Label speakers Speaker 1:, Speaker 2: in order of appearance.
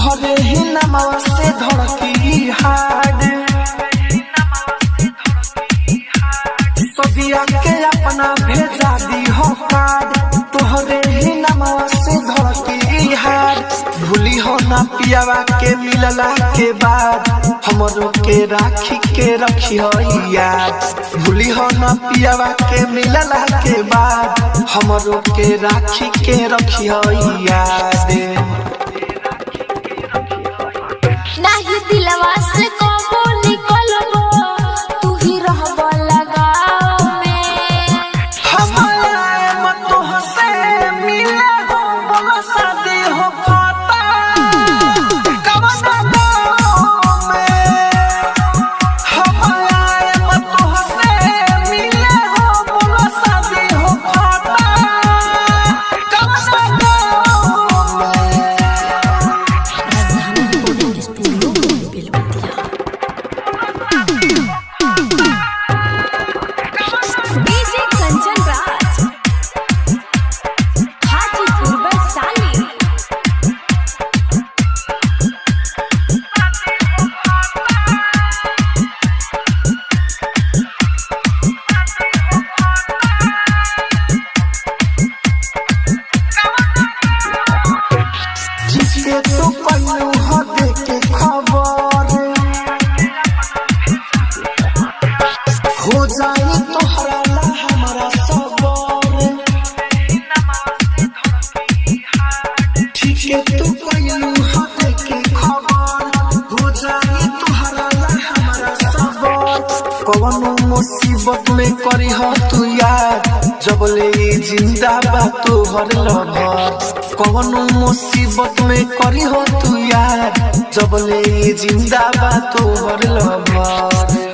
Speaker 1: तोहरे ही नामवा से धड़की हाड सदिया के अपना भेजा दी हो कार्ड तोहरे ही नामवा से धड़की हाड भूली हो ना पियावा के मिलला के बाद हमरो के राखी के रखी हो याद भूली हो ना पियावा के मिलला के बाद हमरो के राखी के रखी हो याद
Speaker 2: नहीं दिलवा से कबो निकलबो तू ही रहबो लगाव में
Speaker 1: हमारे मतो से मिले हो बोलो शादी हो पाता कवना गाँव में हमारे मतो से मिले हो बोलो शादी हो पाता कवना गाँव में
Speaker 2: डीजे कंचन राज हाजीपुर वैशाली
Speaker 1: जिसके तो पन्नू हो देके खबर हो जाए तोहरा ला हमारा सबर ठीक है तो पन्नू हो देके खबर हो जाए तोहरा ला हमारा सबर कवनो मुसीबत में करी हो तू याद जब ले जिंदा बा तोहर लभर कवनो मुसीबत में करी हो तू याद जब ले जिंदा बा तोहर लभर